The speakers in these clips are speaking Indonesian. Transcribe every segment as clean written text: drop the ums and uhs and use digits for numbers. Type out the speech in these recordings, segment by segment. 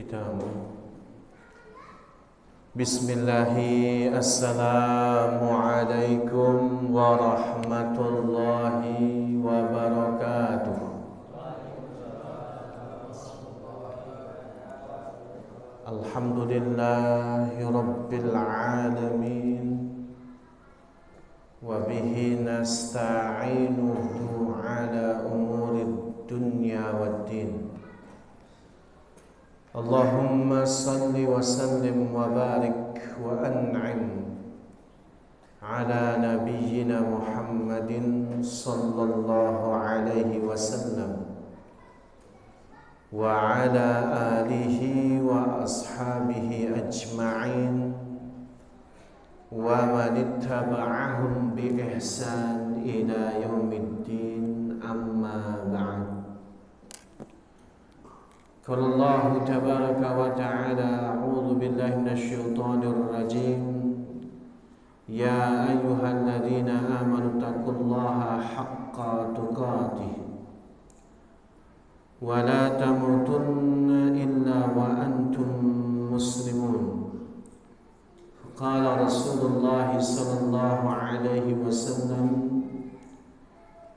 kita. Bismillahi, assalamualaikum warahmatullahi wabarakatuh. Alhamdulillahi rabbil alamin, wa bihi nasta'inuhu ala umurid dunya waddin. Allahumma salli wa sallim wa barik wa an'im ala nabiyyina Muhammadin sallallahu alaihi wasallam wa ala alihi wa ashabihi ajma'in wa man ittaba'ahum bi ihsan ila yaumiddin, amma ba'd. Qala Allah tabaraka wa ta'ala, a'udzu billahi minasyaitonir rajim. Ya ayyuhalladzina amanu taqullaha haqqa tuqatih wa la tamutunna illa wa antum muslimun. Qala Rasulullah sallallahu alaihi wasallam,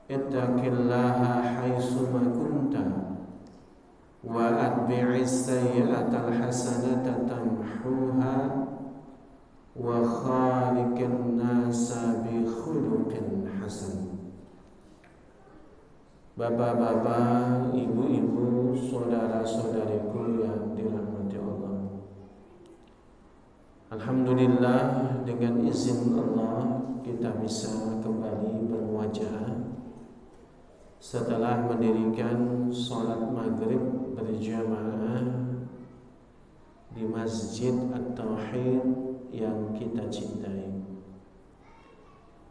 ittaqillaha haitsu ma kunta wa atbi'is sayyi'atal hasanata tamhuha wa khaliqin nasa bi khuluqin hasan. Bapak-bapak, ibu-ibu, saudara-saudariku yang dirahmati Allah, alhamdulillah, dengan izin Allah kita bisa kembali bermuajah setelah mendirikan sholat maghrib berjamaah di Masjid At-Tauhid yang kita cintai.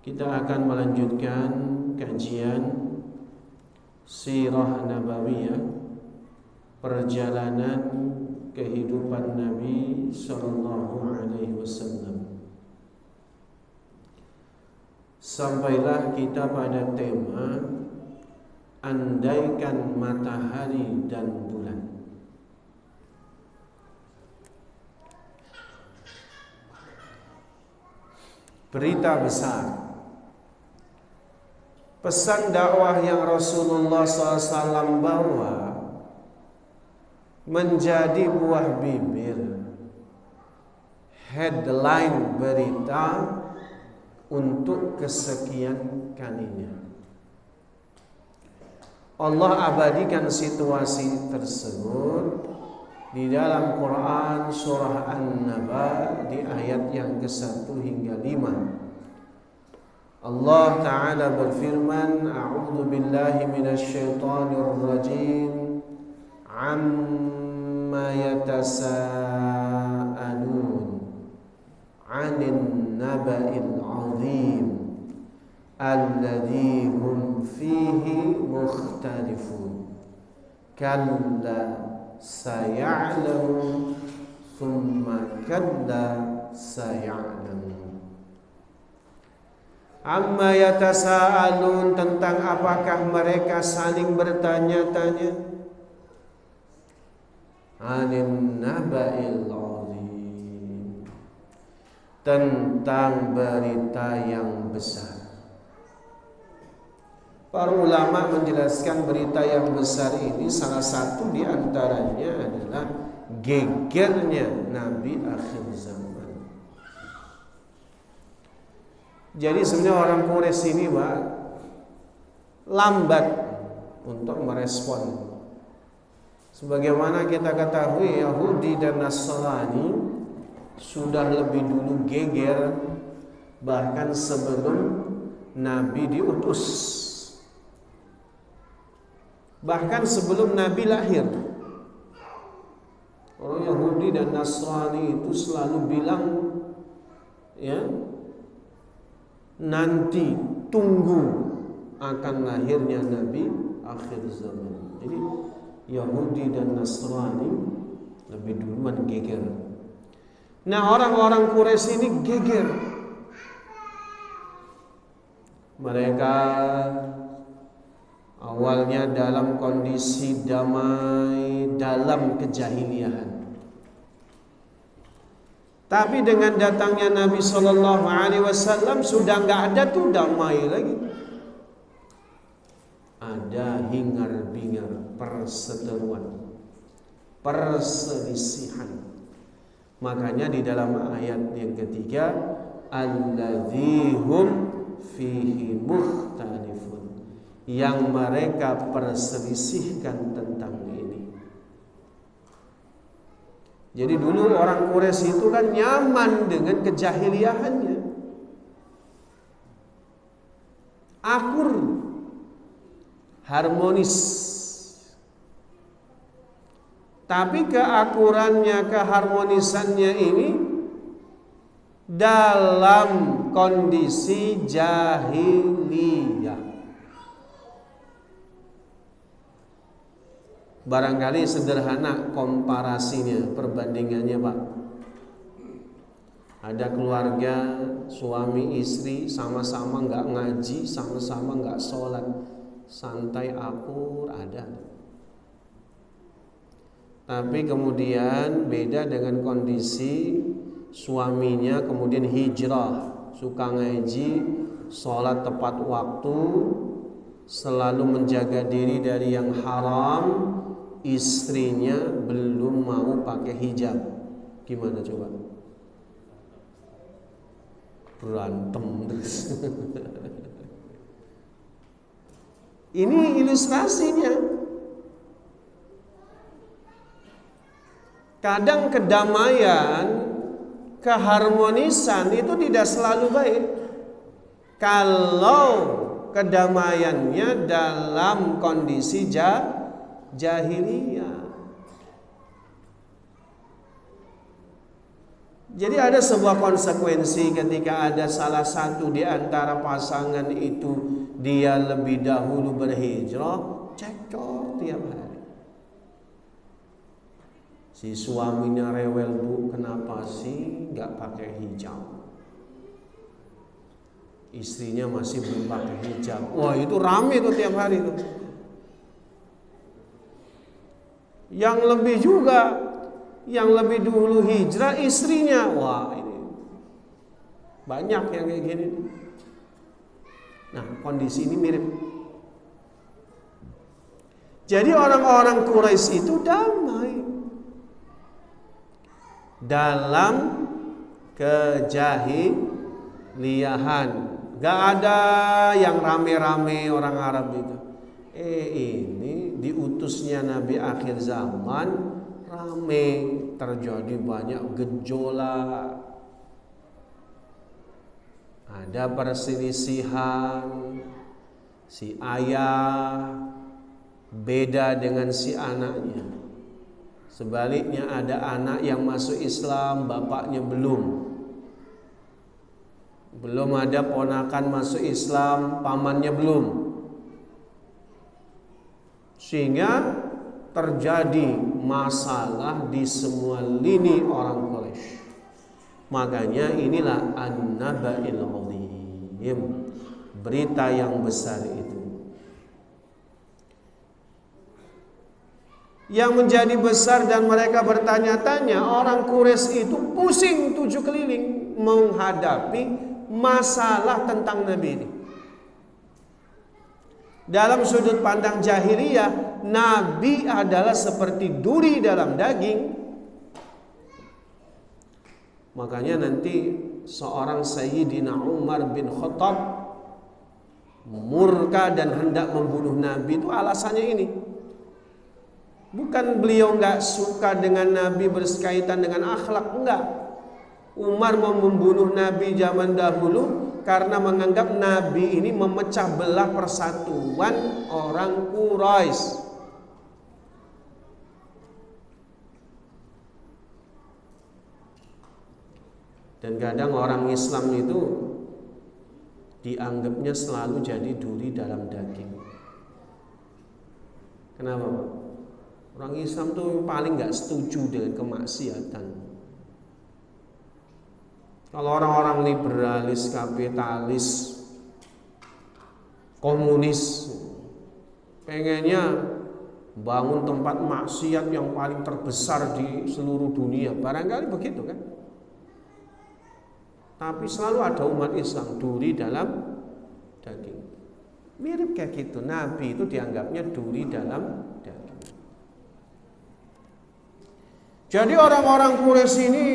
Kita akan melanjutkan kajian Sirah Nabawiyah, perjalanan kehidupan Nabi sallallahu alaihi wasallam. Sampailah kita pada tema andaikan matahari dan bulan. Berita besar, pesan dakwah yang Rasulullah SAW bawa menjadi buah bibir, headline berita untuk kesekian kalinya. Allah abadikan situasi tersebut di dalam Quran surah An-Naba di ayat yang ke-1 hingga 5. Allah Ta'ala berfirman, a'udzu billahi minasyaitonir rajim, amma yatasaalun 'anil naba'il 'azim alladzi hum fihi mukhtalifun kalla saya'lamun thumma kalla saya'lamun. Amma yatasaalun, tentang apakah mereka saling bertanya-tanya, anin naba'il 'azim, tentang berita yang besar. Para ulama menjelaskan berita yang besar ini salah satu di antaranya adalah gegernya Nabi akhir zaman. Jadi sebenarnya orang Quraisy ini lambat untuk merespon. Sebagaimana kita ketahui, Yahudi dan Nasrani sudah lebih dulu geger, bahkan sebelum Nabi diutus, bahkan sebelum Nabi lahir. Orang Yahudi dan Nasrani itu selalu bilang, ya, nanti tunggu akan lahirnya Nabi akhir zaman. Jadi Yahudi dan Nasrani lebih duluan geger. Nah, orang-orang Quraisy ini geger. Mereka awalnya dalam kondisi damai dalam kejahiliahan. Tapi dengan datangnya Nabi Shallallahu Alaihi Wasallam sudah nggak ada tuh damai lagi. Ada hingar-bingar, perseteruan, perselisihan. Makanya di dalam ayat yang ketiga, alladzihum fihi mukhtalifun, yang mereka perselisihkan tentang ini. Jadi dulu orang Quraisy itu kan nyaman dengan kejahiliahannya, akur, harmonis. Tapi keakurannya, keharmonisannya ini dalam kondisi jahiliyah. Barangkali sederhana komparasinya, perbandingannya Pak. Ada keluarga, suami istri sama-sama nggak ngaji, sama-sama nggak sholat, santai akur ada. Tapi kemudian beda dengan kondisi suaminya kemudian hijrah, suka ngaji, sholat tepat waktu, selalu menjaga diri dari yang haram, istrinya belum mau pakai hijab. Gimana coba? Berantem terus. Ini ilustrasinya. Kadang kedamaian, keharmonisan itu tidak selalu baik kalau kedamaiannya dalam kondisi jahiliyah. Jadi ada sebuah konsekuensi ketika ada salah satu di antara pasangan itu dia lebih dahulu berhijrah, cekcok tiap hari. Si suaminya rewel, bu, kenapa sih nggak pakai hijab? Istrinya masih belum pakai hijab. Wah, itu rame tuh tiap hari tuh. Yang lebih juga, yang lebih dulu hijrah istrinya. Wah, ini banyak yang kayak gini. Nah, kondisi ini mirip. Jadi orang-orang Quraisy itu damai dalam kejahiliahan. Gak ada yang rame-rame orang Arab itu. Ini diutusnya Nabi akhir zaman, rame, terjadi banyak gejolak, ada perselisihan. Si ayah beda dengan si anaknya. Sebaliknya ada anak yang masuk Islam, bapaknya belum. Belum ada ponakan masuk Islam, pamannya belum. Sehingga terjadi masalah di semua lini orang Quraisy. Makanya inilah an-naba'il 'azim, berita yang besar itu. Yang menjadi besar dan mereka bertanya-tanya, orang Quraisy itu pusing 7 keliling menghadapi masalah tentang Nabi ini. Dalam sudut pandang jahiliyah, Nabi adalah seperti duri dalam daging. Makanya nanti seorang Sayyidina Umar bin Khattab murka dan hendak membunuh Nabi itu alasannya ini. Bukan beliau nggak suka dengan Nabi berkaitan dengan akhlak, enggak. Umar mau membunuh Nabi zaman dahulu karena menganggap Nabi ini memecah belah persatuan orang Quraisy. Dan kadang orang Islam itu dianggapnya selalu jadi duri dalam daging. Kenapa, Pak? Orang Islam tuh paling nggak setuju dengan kemaksiatan. Kalau orang-orang liberalis, kapitalis, komunis, pengennya bangun tempat maksiat yang paling terbesar di seluruh dunia, barangkali begitu kan? Tapi selalu ada umat Islam duri dalam daging. Mirip kayak gitu. Nabi itu dianggapnya duri dalam daging. Jadi orang-orang Quraisy ini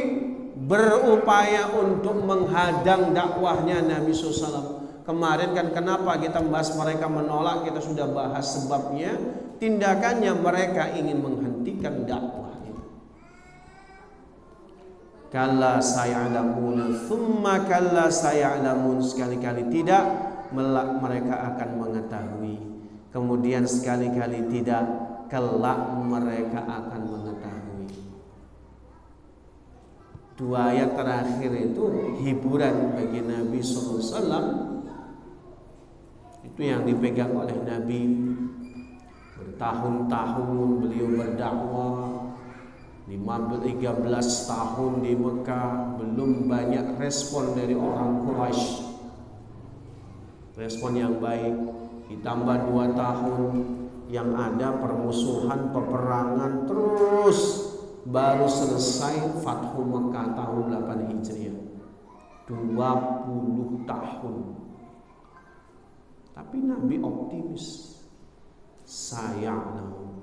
berupaya untuk menghadang dakwahnya Nabi SAW. Kemarin kan kenapa kita bahas mereka menolak, kita sudah bahas sebabnya. Tindakannya mereka ingin menghentikan dakwah itu. Kalla saya'lamun, thumma kalla saya'lamun, sekali-kali tidak, melak mereka akan mengetahui. Kemudian sekali-kali tidak, kelak mereka akan mengetahui. Dua ayat terakhir itu hiburan bagi Nabi SAW. Itu yang dipegang oleh Nabi. Bertahun-tahun beliau berdakwah, 13 tahun di Mekah, belum banyak respon dari orang Quraisy. Respon yang baik. Ditambah 2 tahun yang ada permusuhan, peperangan terus, baru selesai Fathu Mekah tahun 8 Hijriah. 20 tahun. Tapi Nabi optimis. Saya'lamun.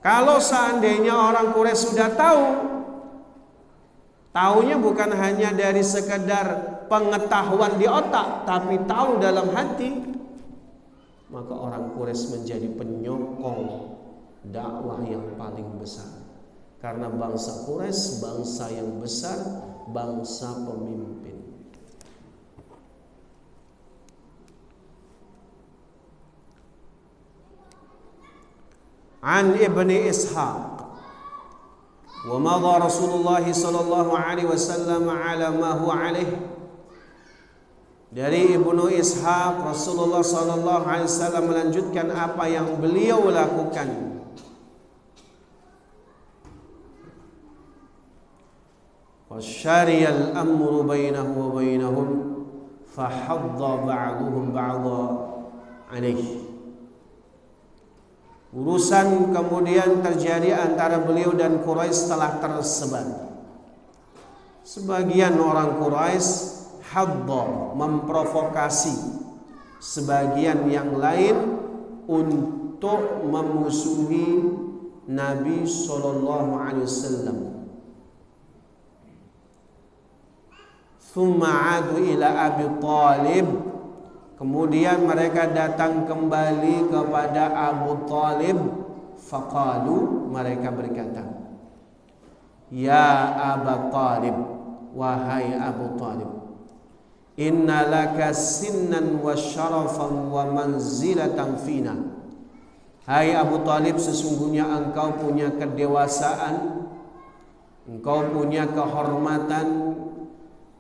Kalau seandainya orang Quraisy sudah tahu, taunya bukan hanya dari sekedar pengetahuan di otak, tapi tahu dalam hati, maka orang Quraisy menjadi penyokong dakwah yang paling besar. Karena bangsa Quraisy bangsa yang besar, bangsa pemimpin. An Ibni Ishaq, wa madha Rasulullah sallallahu alaihi wasallam ala ma huwa alaih. Dari Ibnu Ishaq, Rasulullah sallallahu alaihi wasallam melanjutkan apa yang beliau lakukan. Wasyariyal amru bainahu wa bainahum fahadda ba'duhum ba'dha alaihi. Urusan kemudian terjadi antara beliau dan Quraisy telah tersebar. Sebagian orang Quraisy hadda, memprovokasi sebagian yang lain untuk memusuhi Nabi sallallahu alaihi wasallam. Thumma adu ila Abi Thalib. Kemudian mereka datang kembali kepada Abu Thalib. Faqalu, mereka berkata, Ya Abu Thalib, wahai Abu Thalib, inna laka sinnan wa syarafan wa manzilatan fina. Hai Abu Thalib, sesungguhnya engkau punya kedewasaan, engkau punya kehormatan,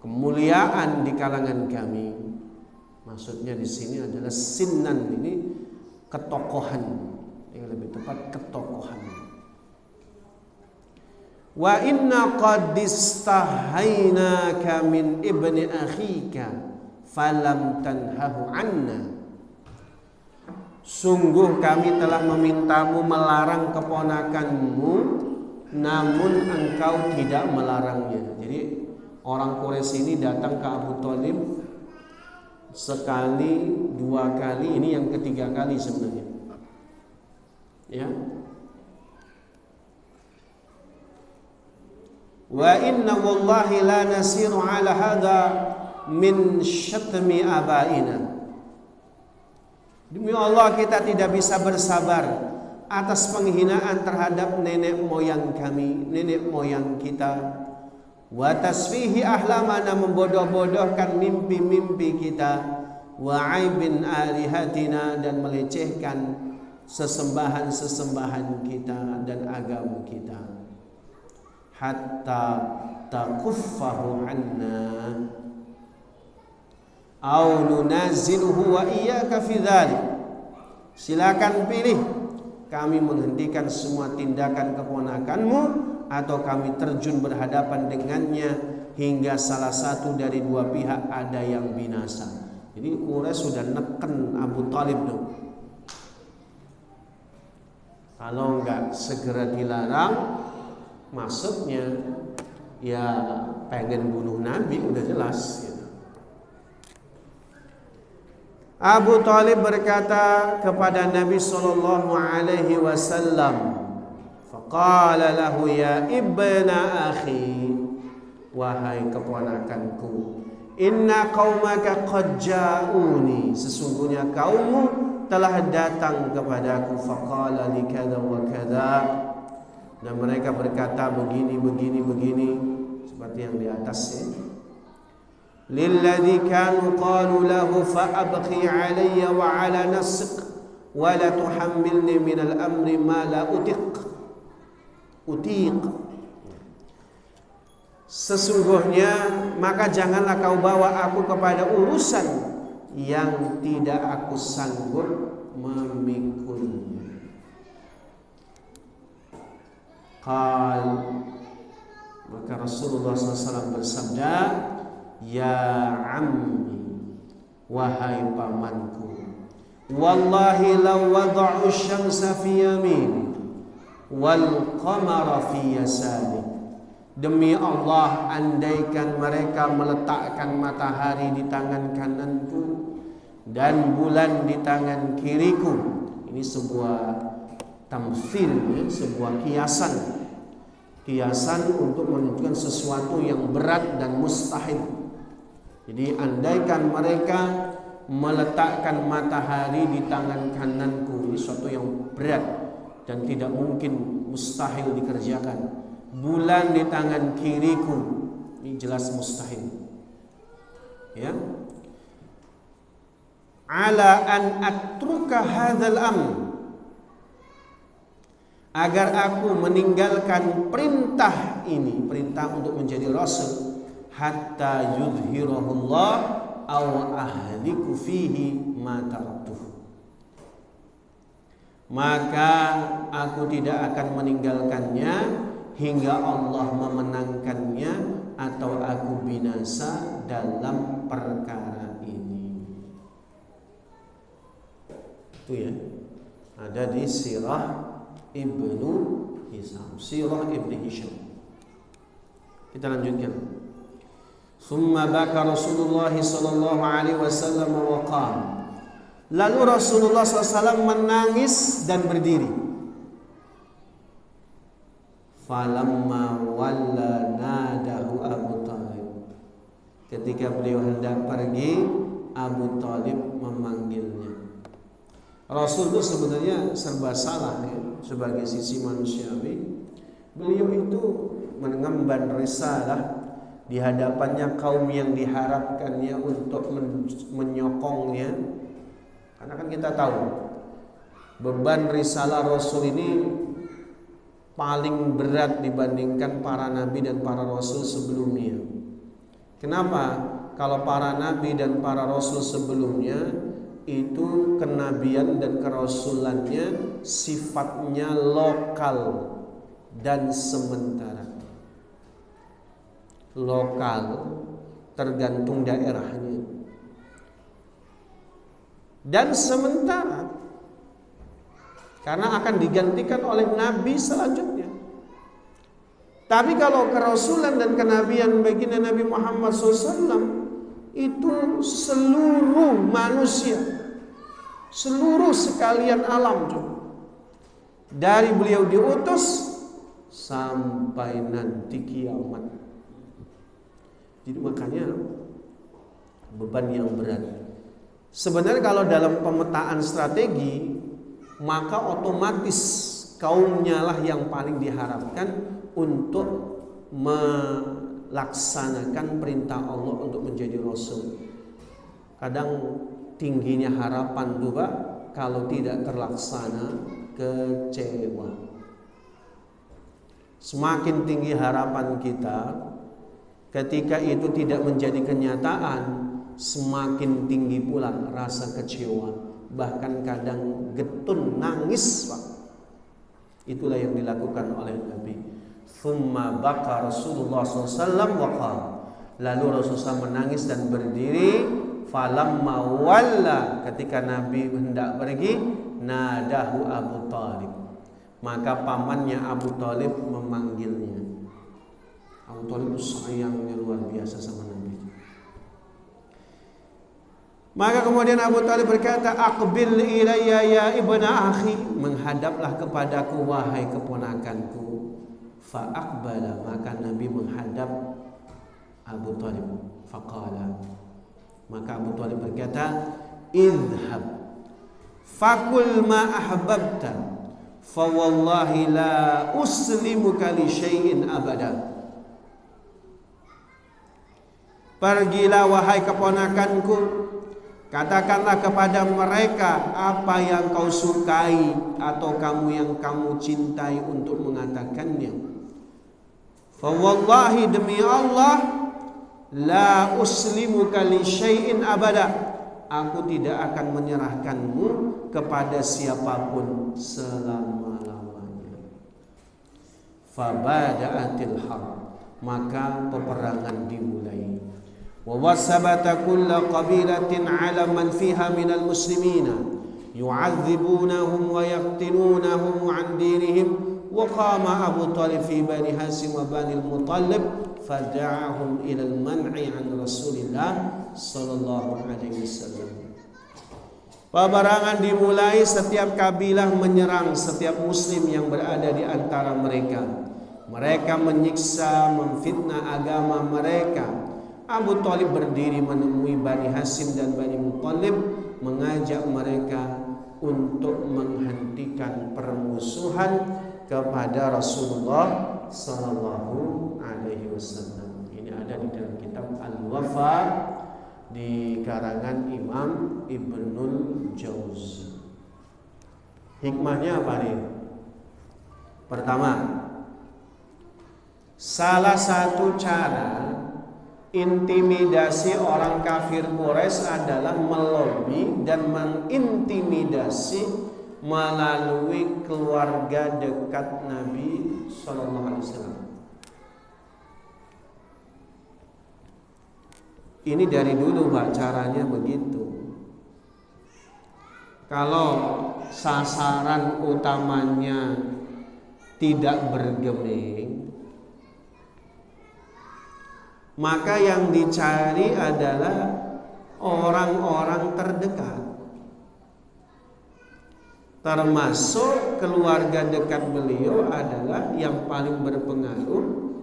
kemuliaan di kalangan kami. Maksudnya di sini adalah sinnan, ini ketokohan, yang lebih tepat ketokohan. Wa inna qad istahaynaka min ibni akhika falam tanhahu anna. Sungguh kami telah memintamu melarang keponakanmu, namun engkau tidak melarangnya. Jadi orang Quraisy ini datang ke Abu Thalib sekali, 2 kali, ini yang ketiga kali sebenarnya. Ya. Wa inna wallahi la nasiru ala hadha min syatmi abaina. Demi Allah kita tidak bisa bersabar atas penghinaan terhadap nenek moyang kami, nenek moyang kita. Wa tasfihi ahlamana, membodoh-bodohkan mimpi-mimpi kita, wa aibin alihatina, dan melecehkan sesembahan-sesembahan kita dan agama kita. Hatta takuffahu anna au nunaziluhu wa iyyaka fi dzalik. Silakan pilih, kami menghentikan semua tindakan keponakanmu atau kami terjun berhadapan dengannya hingga salah satu dari dua pihak ada yang binasa. Jadi Quraisy sudah neken Abu Thalib dong. Kalau enggak segera dilarang, maksudnya ya pengen bunuh Nabi, udah jelas gitu. Abu Thalib berkata kepada Nabi sallallahu alaihi wasallam, faqala lahu ya ibna akhi, wahai keponakanku, inna qaumaka qad ja'uni, sesungguhnya kaummu telah datang kepadaku, faqala li kadza wa kadza, dan mereka berkata begini seperti yang di atas ya. Lilladzi kanu qalu lahu fa abqi alayya wa ala nafsik wa la tuhammilni min al-amri ma la utiq. Sesungguhnya maka janganlah kau bawa aku kepada urusan yang tidak aku sanggup memikulnya. Maka Rasulullah SAW bersabda, ya ammi, wahai pamanku, wallahi law wada'u syamsa fi yamin wal qamara fi yasari, demi Allah, andaikan mereka meletakkan matahari di tangan kananku dan bulan di tangan kiriku. Ini sebuah tamtsil, sebuah kiasan untuk menunjukkan sesuatu yang berat dan mustahil. Jadi andaikan mereka meletakkan matahari di tangan kananku, ini sesuatu yang berat dan tidak mungkin, mustahil dikerjakan. Bulan di tangan kiriku, ini jelas mustahil. Ya. Ala an atruka hadzal amr, agar aku meninggalkan perintah ini, perintah untuk menjadi rasul, hatta yudhhirahullah aw ahliku fihi ma taraktuhu, maka aku tidak akan meninggalkannya hingga Allah memenangkannya atau aku binasa dalam perkara ini. Itu ya, ada di Sirah Ibnu Hisham, Sirah Ibnu Hisham. Kita lanjutkan. Summa baka Rasulullah sallallahu alaihi wasallam wa qala, lalu Rasulullah SAW menangis dan berdiri. Falamma walla nadahu Abu Thalib, ketika beliau hendak pergi, Abu Thalib memanggilnya. Rasul itu sebenarnya serba salah ya, sebagai sisi manusiawi. Beliau itu mengemban risalah di hadapannya kaum yang diharapkannya untuk menyokongnya. Karena kan kita tahu beban risalah Rasul ini paling berat dibandingkan para nabi dan para rasul sebelumnya. Kenapa? Kalau para nabi dan para rasul sebelumnya itu kenabian dan kerasulannya sifatnya lokal dan sementara. Lokal tergantung daerahnya, dan sementara karena akan digantikan oleh nabi selanjutnya. Tapi kalau kerasulan dan kenabian baginda Nabi Muhammad SAW itu seluruh manusia, seluruh sekalian alam, dari beliau diutus sampai nanti kiamat. Jadi makanya beban yang berat. Sebenarnya kalau dalam pemetaan strategi, maka otomatis kaumnya lah yang paling diharapkan untuk melaksanakan perintah Allah untuk menjadi rasul. Kadang tingginya harapan juga, kalau tidak terlaksana kecewa. Semakin tinggi harapan kita, ketika itu tidak menjadi kenyataan, semakin tinggi pula rasa kecewa, bahkan kadang getun, nangis, Pak. Itulah yang dilakukan oleh Nabi. Thumma baka Rasulullah SAW wa qala, lalu Rasulullah menangis dan berdiri. Falamma walla, ketika Nabi hendak pergi, nadahu Abu Thalib, maka pamannya Abu Thalib memanggilnya. Abu Thalib itu sayangnya luar biasa sama Nabi. Maka kemudian Abu Thalib berkata, "Aqbil ilayya ya ibna akhi." Menghadaplah kepadaku wahai keponakanku. Fa aqbala, maka Nabi menghadap Abu Thalib. Faqala, maka Abu Thalib berkata, "Idhhab fakul ma ahbabta, fa wallahi la uslimuka li syai'in abada." Pergilah wahai keponakanku, katakanlah kepada mereka apa yang kau sukai atau yang kamu cintai untuk mengatakannya. Fa wallahi, demi Allah, la uslimuka li syai'in abada, aku tidak akan menyerahkanmu kepada siapapun selama-lamanya. Fa bada'atil harb, maka peperangan dimulai. Wa wasabata kulla qabilatin ala man fiha minal muslimina yu'adzibunahum wa yaqtinunahum an dinihim. Wa qama Abu Thalib fi Bani Hasim wa Bani al-Muttalib fada'ahum ila al-man'i an Rasulillah sallallahu alaihi wasallam. Peperangan dimulai, setiap kabilah menyerang setiap muslim yang berada di antara mereka. Mereka menyiksa, memfitnah agama mereka. Abu Thalib berdiri menemui Bani Hasim dan Bani Muttalib, mengajak mereka untuk menghentikan permusuhan kepada Rasulullah sallallahu alaihi wasallam. Ini ada di dalam kitab Al-Wafa di karangan Imam Ibnul Jauzi. Hikmahnya apa nih? Pertama, salah satu cara intimidasi orang kafir Quraisy adalah melobi dan mengintimidasi melalui keluarga dekat Nabi sallallahu alaihi wasallam. Ini dari dulu Pak, caranya begitu. Kalau sasaran utamanya tidak bergeming, maka yang dicari adalah orang-orang terdekat, termasuk keluarga dekat beliau adalah yang paling berpengaruh,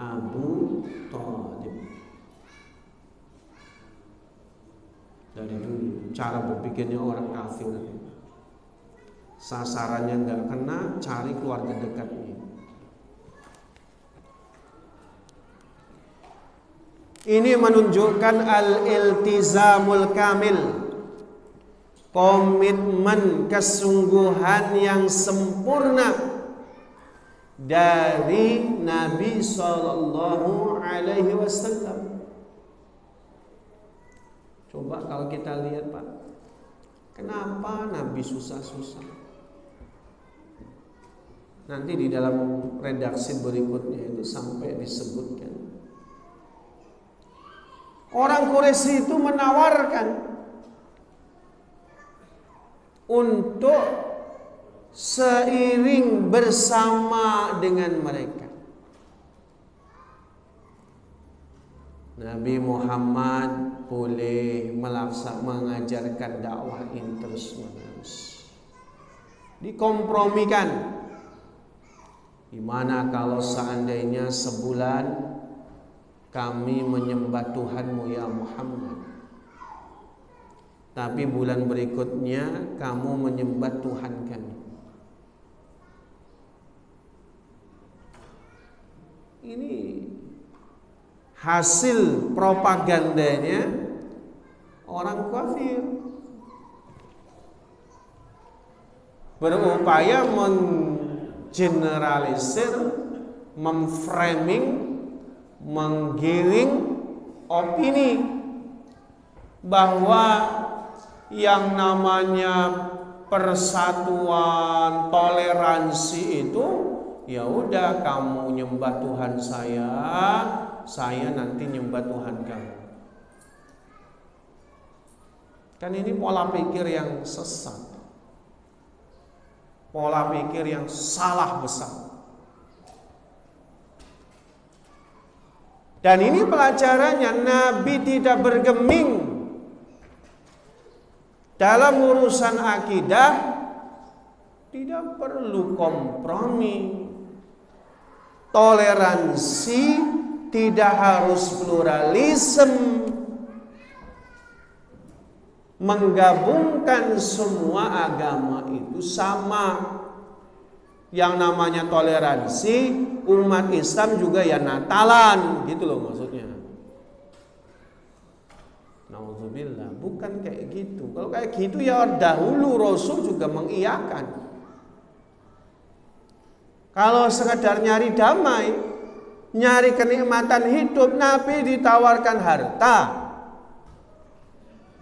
Abu Thalib. Dari dulu cara berpikirnya orang kafir, sasarannya nggak kena, cari keluarga dekatnya. Ini menunjukkan al-iltizamul kamil, komitmen kesungguhan yang sempurna dari Nabi sallallahu alaihi wasallam. Coba kalau kita lihat Pak, kenapa Nabi susah-susah? Nanti di dalam redaksi berikutnya itu sampai disebutkan, orang Quraisy itu menawarkan untuk seiring bersama dengan mereka. Nabi Muhammad boleh mengajarkan dakwah ini terus-menerus. Dikompromikan. Gimana kalau seandainya sebulan kami menyembah Tuhanmu ya Muhammad, tapi bulan berikutnya kamu menyembah Tuhan kami. Ini hasil propagandanya orang kafir, berupaya menggeneralisir, memframing, menggiring opini bahwa yang namanya persatuan, toleransi itu ya udah, kamu nyembah Tuhan saya nanti nyembah Tuhan kamu. Kan ini pola pikir yang sesat, pola pikir yang salah besar. Dan ini pelajarannya, Nabi tidak bergeming dalam urusan akidah, tidak perlu kompromi. Toleransi, tidak harus pluralisme. Menggabungkan semua agama itu sama. Yang namanya toleransi, umat Islam juga ya Natalan, gitu loh maksudnya. Nauzubillah, bukan kayak gitu. Kalau kayak gitu ya dahulu Rasul juga mengiyakan. Kalau sekedar nyari damai, nyari kenikmatan hidup, Nabi ditawarkan harta.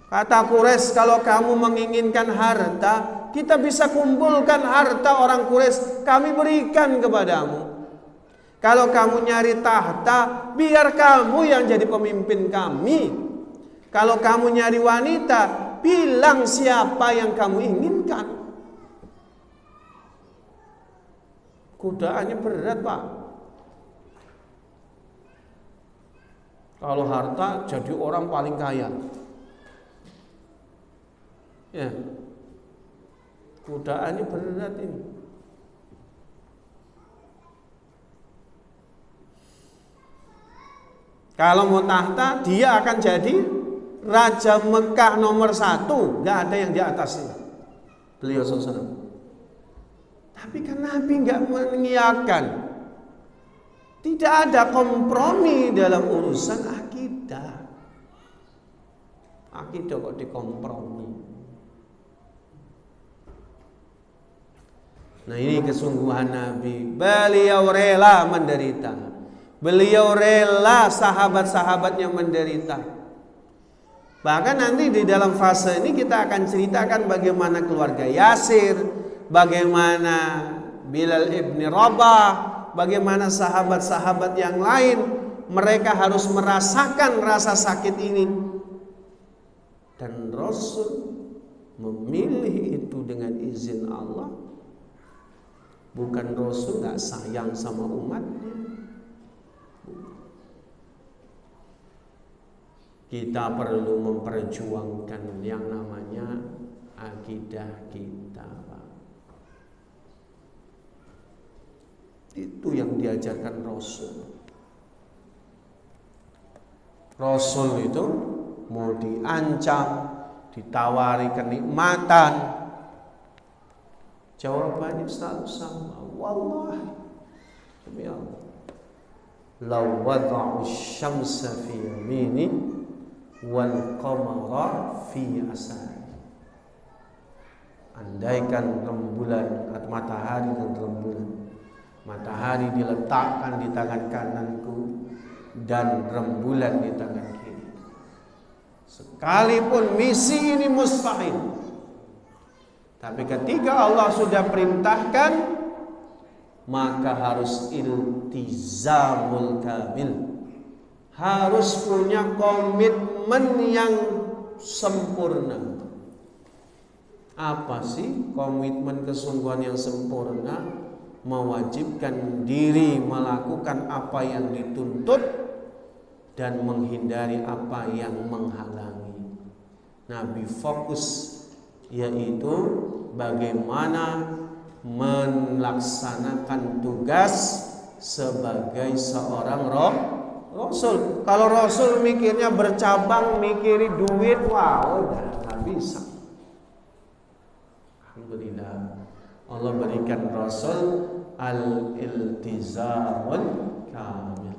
Kata Quraisy, kalau kamu menginginkan harta, kita bisa kumpulkan harta orang Quraisy, kami berikan kepadamu. Kalau kamu nyari tahta, biar kamu yang jadi pemimpin kami. Kalau kamu nyari wanita, bilang siapa yang kamu inginkan. Godaannya berat, Pak. Kalau harta jadi orang paling kaya. Ya, godaannya berat ini. Kalau mau tahta, dia akan jadi Raja Mekah nomor 1, nggak ada yang di atasnya. Beliau SAW. Tapi kan Nabi nggak mengiyakan. Tidak ada kompromi dalam urusan akidah. Akidah kok dikompromi. Nah ini kesungguhan Nabi. Beliau rela menderita. Beliau rela sahabat-sahabatnya menderita. Bahkan nanti di dalam fase ini kita akan ceritakan bagaimana keluarga Yasir, bagaimana Bilal ibni Rabah, bagaimana sahabat-sahabat yang lain. Mereka harus merasakan rasa sakit ini. Dan Rasul memilih itu dengan izin Allah. Bukan Rasul gak sayang sama umatnya. Kita perlu memperjuangkan yang namanya akidah kita, Pak. Itu yang diajarkan Rasul. Rasul itu mau diancam, ditawari kenikmatan, jawabannya selalu sama. Wallahi, demi Allah, law wada'u syamsa fi yamini wal qamara fi asari. Andaikan rembulan atau matahari dan rembulan, matahari diletakkan di tangan kananku dan rembulan di tangan kiri, sekalipun misi ini mustahil, tapi ketika Allah sudah perintahkan, maka harus iltizamul kamil, harus punya komitmen yang sempurna. Apa sih komitmen kesungguhan yang sempurna? Mewajibkan diri melakukan apa yang dituntut dan menghindari apa yang menghalangi. Nabi fokus, yaitu bagaimana melaksanakan tugas sebagai seorang Rasul. Kalau Rasul mikirnya bercabang, mikiri duit, wah udah nggak bisa. Alhamdulillah, Allah berikan Rasul al-iltizamul kamil.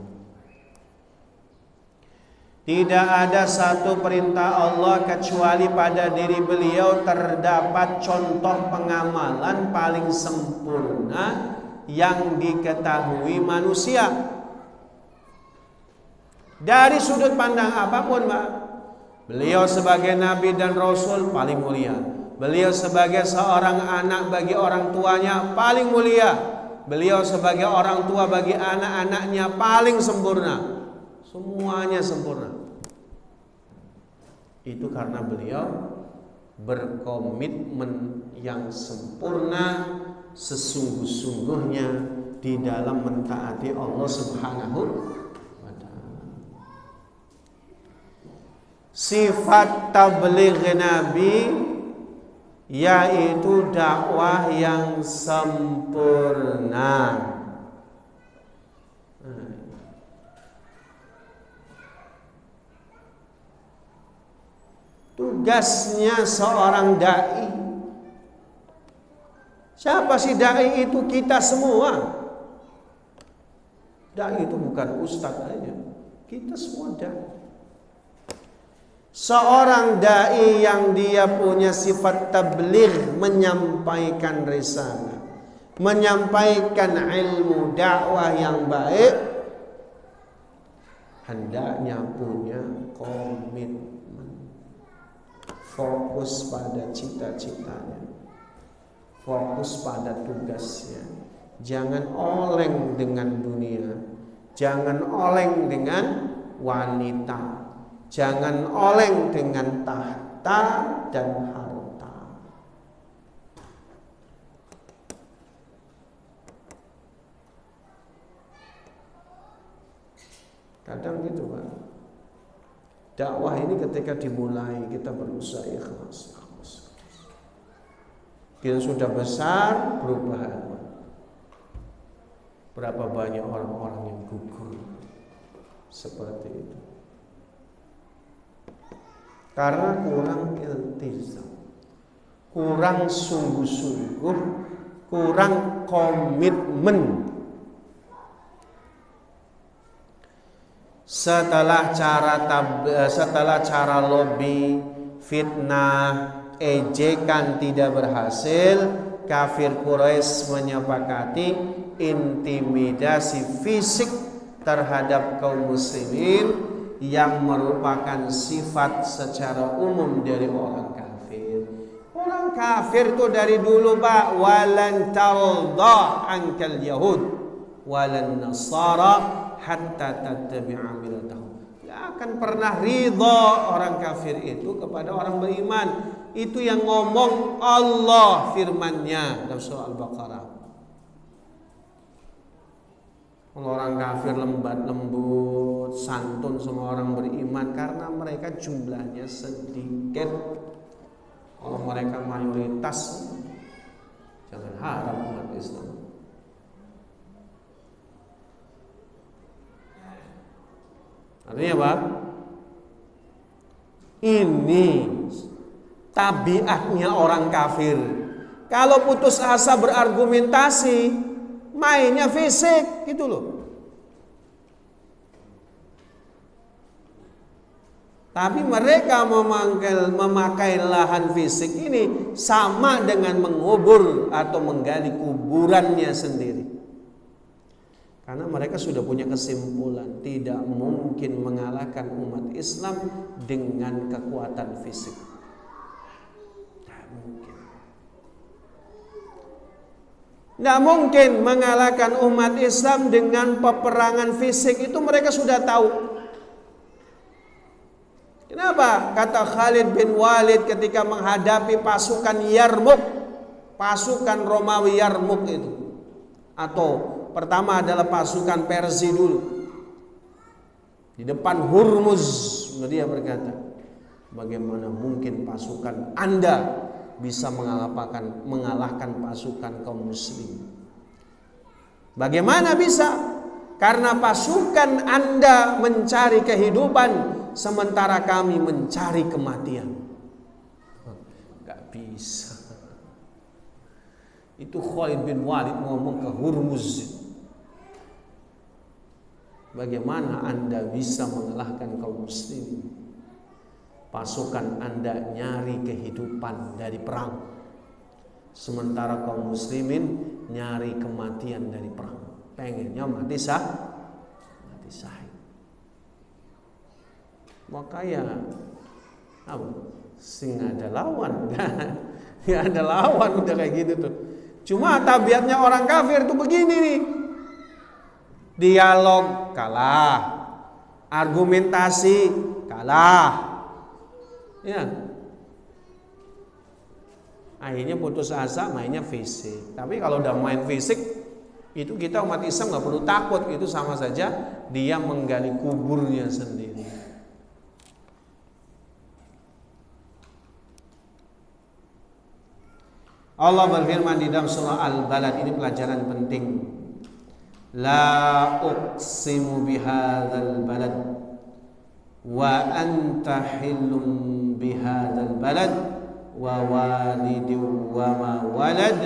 Tidak ada satu perintah Allah kecuali pada diri beliau terdapat contoh pengamalan paling sempurna yang diketahui manusia. Dari sudut pandang apapun, Pak. Beliau sebagai Nabi dan Rasul paling mulia. Beliau sebagai seorang anak bagi orang tuanya paling mulia. Beliau sebagai orang tua bagi anak-anaknya paling sempurna. Semuanya sempurna. Itu karena beliau berkomitmen yang sempurna sesungguh-sungguhnya di dalam mentaati Allah Subhanahu wa ta'ala. Sifat tabligh Nabi yaitu dakwah yang sempurna. Tugasnya seorang dai. Siapa sih dai itu? Kita semua. Dai itu bukan ustadz aja. Kita semua dai. Seorang dai yang dia punya sifat tabligh, menyampaikan risalah, menyampaikan ilmu dakwah yang baik, hendaknya punya komitmen, fokus pada cita-citanya, fokus pada tugasnya. Jangan oleng dengan dunia, jangan oleng dengan wanita, jangan oleng dengan tahta dan harta. Kadang gitu Pak. Dakwah ini ketika dimulai kita berusaha ikhlas. Kita sudah besar perubahan. Berapa banyak orang-orang yang gugur seperti itu. Karena kurang iltizam, kurang sungguh-sungguh, kurang komitmen. Setelah cara lobby, fitnah, ejekan tidak berhasil, kafir Quraisy menyepakati intimidasi fisik terhadap kaum muslimin yang merupakan sifat secara umum dari orang kafir. Orang kafir itu dari dulu Pak, walan tarda ankal yahud walan nasara hatta tattabi'a millatahum. Tidak akan pernah ridha orang kafir itu kepada orang beriman. Itu yang ngomong Allah firman-Nya dalam surah Al-Baqarah. Orang kafir lembat lembut, santun sama orang beriman karena mereka jumlahnya sedikit. Kalau mereka mayoritas, jangan harap umat Islam. Artinya apa? Ini tabiatnya orang kafir. Kalau putus asa berargumentasi, mainnya fisik gitu loh. Tapi mereka memakai lahan fisik ini sama dengan mengubur atau menggali kuburannya sendiri. Karena mereka sudah punya kesimpulan tidak mungkin mengalahkan umat Islam dengan kekuatan fisik. Tidak mungkin mengalahkan umat Islam dengan peperangan fisik. Itu mereka sudah tahu. Kenapa? Kata Khalid bin Walid ketika menghadapi pasukan Yarmuk, pasukan Romawi Yarmuk itu, atau pertama adalah pasukan Persia dulu, di depan Hurmuz, dia berkata, bagaimana mungkin pasukan Anda bisa mengalahkan pasukan kaum muslim? Bagaimana bisa? Karena pasukan Anda mencari kehidupan, sementara kami mencari kematian. Gak bisa. Itu Khalid bin Walid ngomong ke Hurmuz. Bagaimana Anda bisa mengalahkan kaum muslim? Pasukan Anda nyari kehidupan dari perang, sementara kaum muslimin nyari kematian dari perang. Pengennya mati syahid. Maka ya sing ada lawan. Gak ada lawan udah kayak gitu tuh. Cuma tabiatnya orang kafir tuh begini nih. Dialog kalah, argumentasi kalah. Ya. Akhirnya putus asa, mainnya fisik. Tapi kalau udah main fisik, itu kita umat Islam gak perlu takut. Itu sama saja dia menggali kuburnya sendiri. Allah berfirman di dalam surah Al-Balad, ini pelajaran penting. La uqsimu bihadzal balad wa anta hillum bihadzal balad wa walidin wa ma walad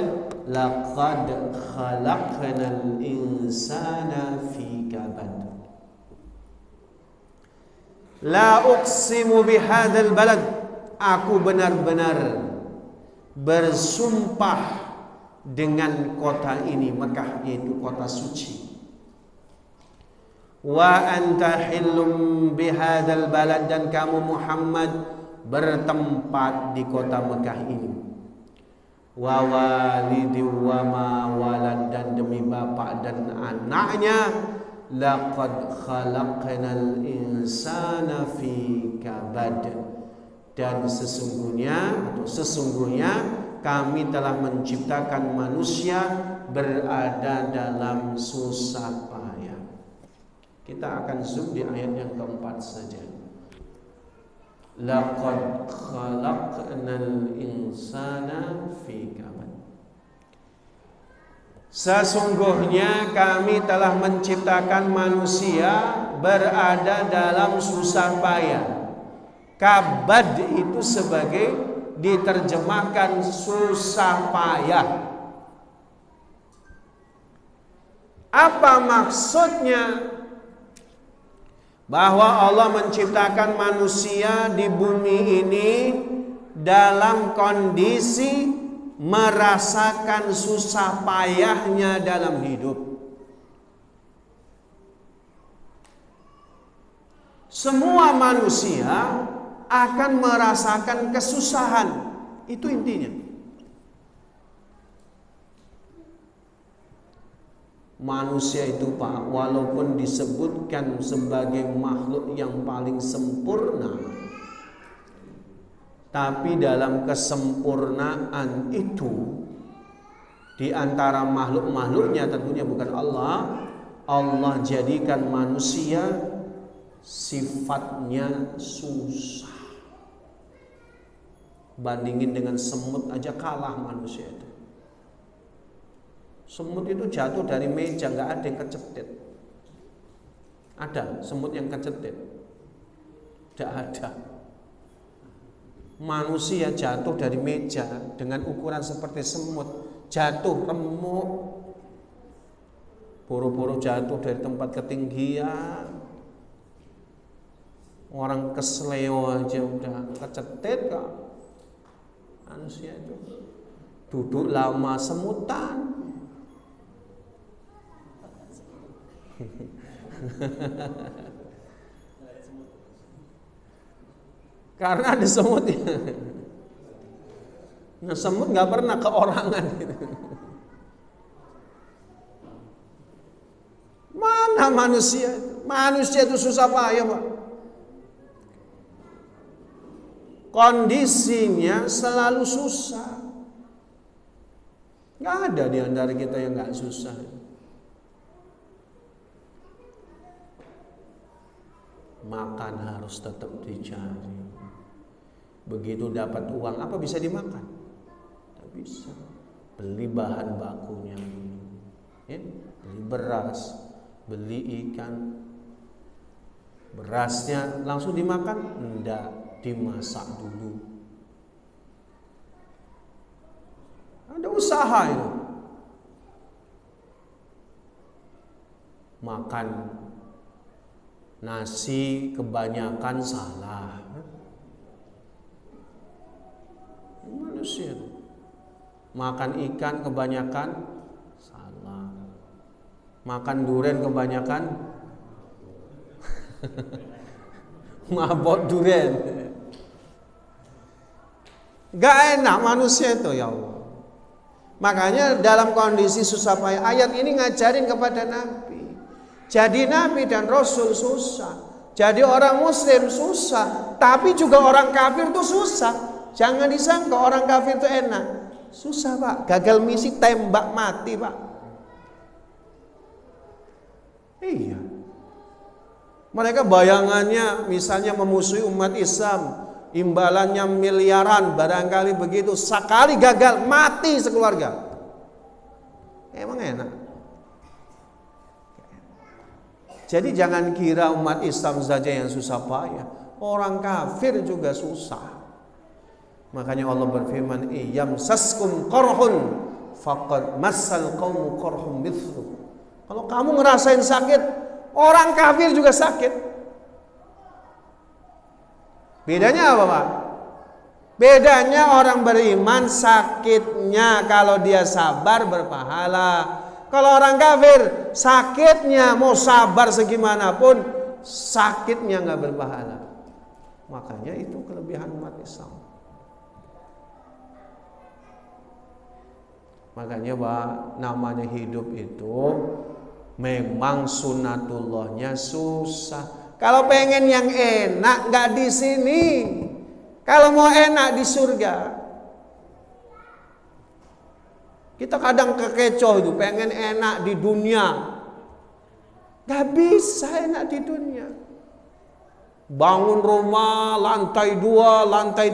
laqad khalaqnal insana fi kabad. La uqsimu bihadzal balad, aku benar-benar bersumpah dengan kota ini, Mekah, yaitu kota suci. Wa anta hillum bihadzal balad, dan kamu Muhammad bertempat di kota Mekah ini. Wa walidi wa ma walad, dan demi bapak dan anaknya, laqad khalaqnal insana fi kabad, dan sesungguhnya kami telah menciptakan manusia berada dalam susah payah. Kita akan zoom di ayat yang keempat saja. Laqad khalaqnal insana fi kabad. Sesungguhnya kami telah menciptakan manusia berada dalam susah payah. Kabad itu sebagai diterjemahkan susah payah. Apa maksudnya? Bahwa Allah menciptakan manusia di bumi ini dalam kondisi merasakan susah payahnya dalam hidup. Semua manusia akan merasakan kesusahan. Itu intinya. Manusia itu, Pak, walaupun disebutkan sebagai makhluk yang paling sempurna, tapi dalam kesempurnaan itu, di antara makhluk-makhluknya, tentunya bukan Allah, Allah jadikan manusia sifatnya susah. Bandingin dengan semut aja kalah manusia itu. Semut itu jatuh dari meja, nggak ada yang kecetit. Ada semut yang kecetit? Tidak ada. Manusia jatuh dari meja dengan ukuran seperti semut, jatuh remuk, buru-buru jatuh dari tempat ketinggian. Orang kesleo aja udah kecetit kok. Manusia itu duduk lama semutan. Karena ada semut. Nah, semut nggak pernah keorangan gitu. Mana manusia itu? Manusia itu susah payah, Pak. Kondisinya selalu susah. Nggak ada di antara kita yang nggak susah. Makan harus tetap dicari. Begitu dapat uang, apa bisa dimakan? Tidak bisa. Beli bahan bakunya, ya? Beli beras, beli ikan. Berasnya langsung dimakan? Enggak. Dimasak dulu. Ada usaha itu. Makan nasi kebanyakan salah. Manusia itu. Makan ikan kebanyakan salah. Makan durian kebanyakan mabok durian. Gak enak manusia itu, ya Allah. Makanya dalam kondisi susah payah, ayat ini ngajarin kepada Nabi. Jadi Nabi dan Rasul susah, jadi orang Muslim susah, tapi juga orang kafir itu susah. Jangan disangka orang kafir itu enak. Susah, Pak. Gagal misi tembak mati, Pak. Iya. Mereka bayangannya misalnya memusuhi umat Islam, imbalannya miliaran, barangkali begitu, sekali gagal mati sekeluarga. Emang enak? Jadi jangan kira umat Islam saja yang susah payah, orang kafir juga susah. Makanya Allah berfirman, "Iyamsaskum qarhun faqad massal qaumu qarhum mithlu." Kalau kamu ngerasain sakit, orang kafir juga sakit. Bedanya apa, Pak? Bedanya orang beriman sakitnya kalau dia sabar berpahala. Kalau orang kafir sakitnya mau sabar segimanapun sakitnya nggak berpahala. Makanya itu kelebihan umat Islam. Makanya Pak, namanya hidup itu memang sunatullahnya susah. Kalau pengen yang enak nggak di sini. Kalau mau enak di surga. Kita kadang kekecoh itu, pengen enak di dunia. Nggak bisa enak di dunia. Bangun rumah lantai 2, lantai